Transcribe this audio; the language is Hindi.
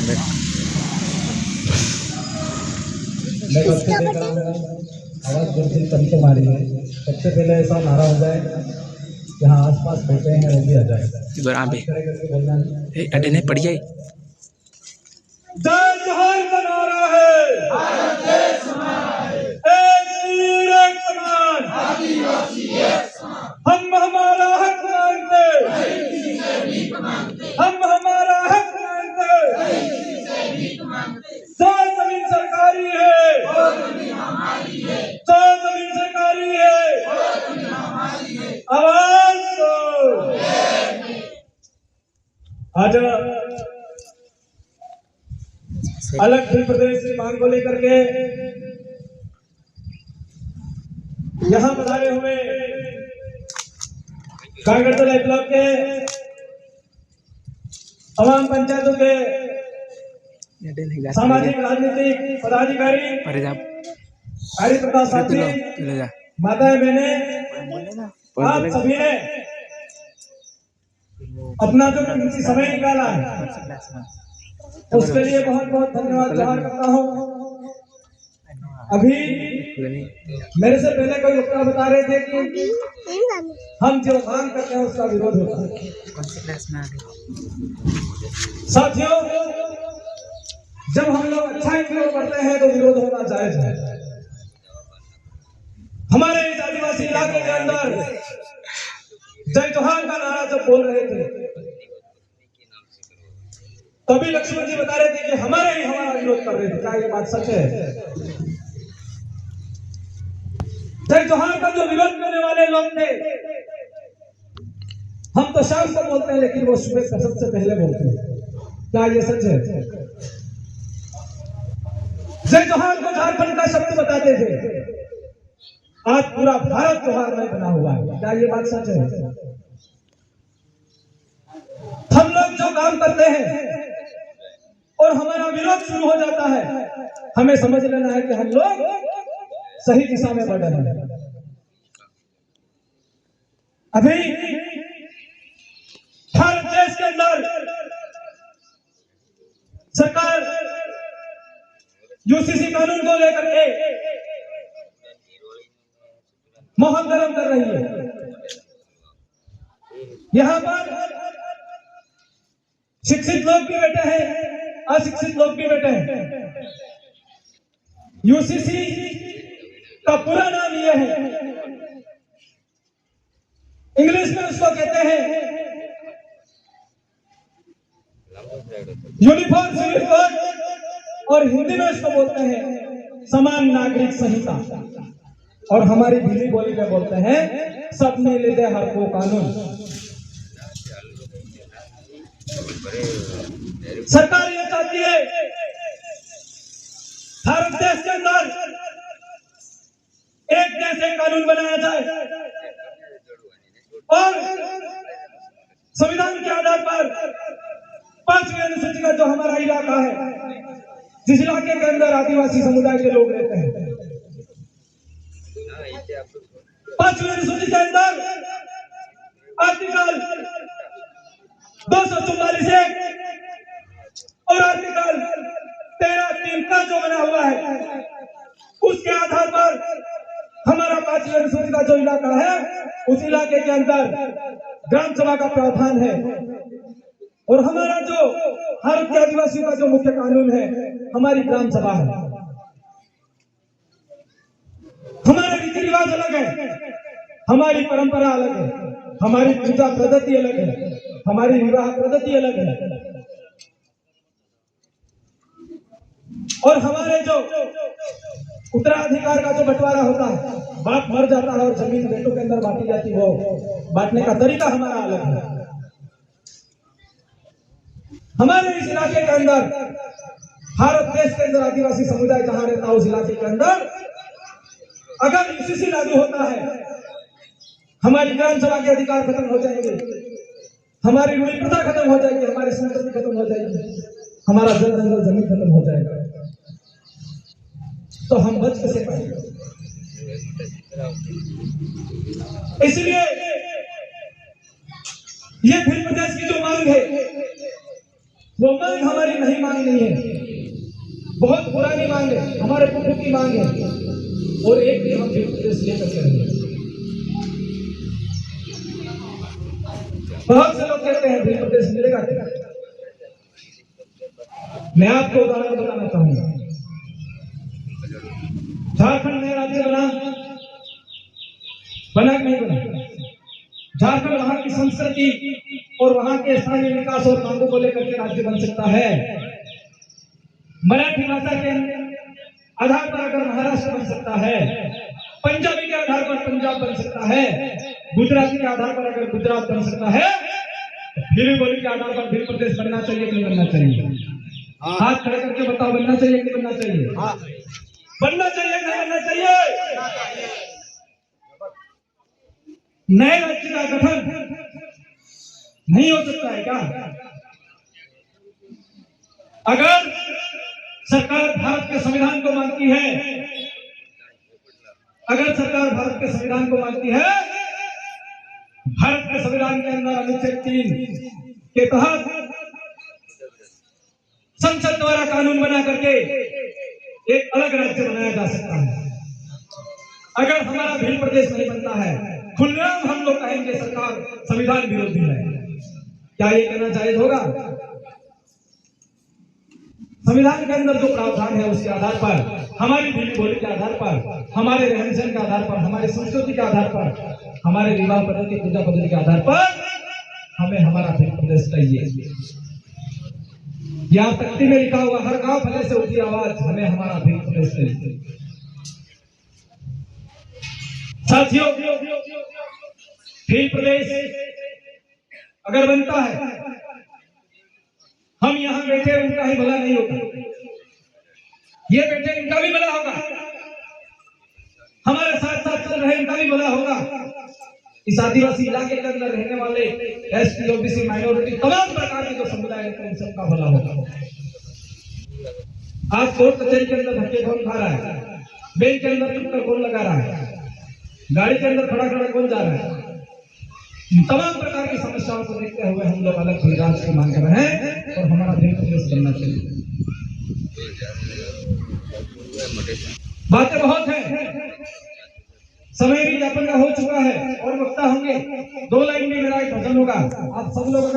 मैं सबसे देख रहा हूँ आवाज़ बिल्कुल कम से मारी है। सबसे पहले ऐसा नारा हो जाए, जहाँ आसपास बैठे हैं वो भी आ जाए। करके बोलना अटे नहीं पड़ जाए। जय जोहार का नारा है, एक वीर एक समान, हम हमारा हक मांगते, हम हमारा हक मांगते। जो जमीन सरकारी है, जो जमीन सरकारी है, आवाज दो। आज अलग प्रदेश की मांग को लेकर के यहाँ पधारे हुए कांगड़तला ब्लॉक के आवाम पंचायतों के सामाजिक राजनीतिक पदाधिकारी हरि प्रकाश साथी, माताएं बहनें, आप सभी ने अपना जो कीमती समय निकाला है उसके लिए बहुत बहुत धन्यवाद जोहार करता हूँ। अभी मेरे से पहले कोई वक्ता बता रहे थे कि हम जो मांग करते हैं उसका विरोध होता है। साथियों, जब हम लोग अच्छाई की ओर बढ़ते हैं तो विरोध होना जायज है। हमारे इस आदिवासी इलाके के अंदर जय जोहार का नारा जब बोल रहे थे तभी लक्ष्मण जी बता रहे थे कि हमारे ही हमारा विरोध कर रहे थे। क्या ये बात सच है? जय जोहार का जो विरोध करने वाले लोग थे, हम तो शाम को बोलते हैं लेकिन वो सुबह का सबसे पहले बोलते हैं। क्या ये सच है? जय जोहार को झारखंड का शब्द बताते थे, आज पूरा भारत जोहार में बना हुआ है। क्या ये बात सच है? हम लोग जो काम करते हैं और हमारा विरोध शुरू हो जाता है, हमें समझ लेना है कि हम लोग सही दिशा में बढ़ रहे हैं। अभी भारत देश के अंदर सरकार यूसीसी कानून को लेकर के माहौल गर्म कर रही है। यहां पर शिक्षित लोग भी बैठे हैं, अशिक्षित लोग भी बैठे हैं। यूसीसी का पूरा नाम यह है, इंग्लिश में उसको कहते हैं यूनिफॉर्म सिविल कोड और हिंदी में उसको बोलते हैं समान नागरिक संहिता, और हमारी भीली बोली में बोलते हैं सबने ले दे हर को कानून। सरकार ये चाहती है भारत देश के अंदर एक जैसे कानून बनाया जाए और संविधान के आधार पर 5वीं अनुसूची का जो हमारा इलाका है, जिस इलाके के अंदर आदिवासी समुदाय के लोग रहते हैं, 5वीं अनुसूची के अंदर आर्टिकल 244 और आर्टिकल 13(3) का जो बना हुआ है, उसके आधार पर हमारा 5वीं अनुसूची का जो इलाका है, उस इलाके के अंदर ग्राम सभा का प्रावधान है। और हमारा जो भारत के आदिवासियों का जो मुख्य कानून है, हमारी ग्राम सभा है। हमारे रीति रिवाज अलग है, हमारी परंपरा अलग है, हमारी पूजा पद्धति अलग है, हमारी विवाह पद्धति अलग है। और हमारे जो उत्तराधिकार का जो बंटवारा होता है, बाप मर जाता है और जमीन बेटों के अंदर बांटी जाती है, वो बांटने का तरीका हमारा अलग है। हमारे इस इलाके के अंदर, भारत देश के अंदर आदिवासी समुदाय जहां रहता है, उस इलाके के अंदर अगर यूसीसी लागू होता है, हमारी ग्राम सभा के अधिकार खत्म हो जाएंगे, हमारी रूढ़ी प्रथा खत्म हो जाएगी, हमारी संस्कृति खत्म हो जाएगी, हमारा जल जंगल जमीन खत्म हो जाएगा। तो हम बच कैसे पाएंगे? इसलिए ये फिर प्रदेश की जो मांग है, वो मांग हमारी नहीं मांग नहीं है, बहुत पुरानी मांग है, हमारे पुरखों की मांग है। और एक दिन हम भी प्रदेश लेकर के रहेंगे। बहुत से लोग कहते हैं भी प्रदेश मिलेगा क्या? मैं आपको उदाहरण बताना चाहूंगा। झारखंड नया राज्य बना कि नहीं बना? झारखंड वहां की संस्कृति और वहां के स्थानीय विकास और मांगों को लेकर के राज्य बन सकता है। मराठी भाषा के आधार पर अगर महाराष्ट्र बन सकता है, पंजाबी के आधार पर पंजाब बन सकता है, गुजराती के आधार पर अगर गुजरात बन सकता है, भील बोली के आधार पर भील प्रदेश बनना चाहिए कि नहीं बनना चाहिए? हाथ खड़े करके बताओ, बनना चाहिए कि बनना चाहिए? बनना चाहिए कि नहीं बनना चाहिए? नए राज्य का गठन नहीं हो सकता है क्या? अगर सरकार भारत के संविधान को मानती है, अगर सरकार भारत के संविधान को मानती है, भारत के संविधान के अंदर अनुच्छेद 3 के तहत संसद द्वारा कानून बना करके एक अलग राज्य बनाया जा सकता है। अगर हमारा भील प्रदेश नहीं बनता है, खुलेआम हम लोग कहेंगे सरकार संविधान विरोधी है। क्या ये कहना जायज होगा? संविधान के अंदर जो प्रावधान है उसके आधार पर, हमारी भील बोली के आधार पर, हमारे रहन सहन के आधार पर, हमारी संस्कृति के आधार पर, हमारे विवाह पद्धति, पूजा पद्धति के आधार पर हमें हमारा भील प्रदेश चाहिए। यहाँ तख्ती में लिखा हुआ, हर गांव भले से उठी आवाज, हमें हमारा भील प्रदेश चाहिए। साथियों, भील प्रदेश अगर बनता है, हम यहाँ बैठे उनका ही भला नहीं होगा, ये बैठे इनका भी भला होगा, हमारे साथ साथ चल रहे इनका भी भला होगा। इस आदिवासी इलाके के अंदर रहने वाले एसटी, ओबीसी, माइनॉरिटी, तमाम प्रकार के जो समुदाय है, इन सबका भला होगा। आज कोर्ट कचहरी के अंदर धक्के कौन खा रहा है? बैंक के अंदर चक्कर कौन लगा रहा है? गाड़ी के अंदर खड़ा खड़ा कौन जा रहा है? तमाम प्रकार की समस्याओं को देखते हुए हम लोग अलग राज्य की मांग कर रहे हैं और हमारा भील प्रदेश बनना चाहिए। बातें बहुत हैं, समय भी यापन का हो चुका है और वक्ता होंगे। 2 लाइन में मेरा एक भजन होगा, आप सब लोग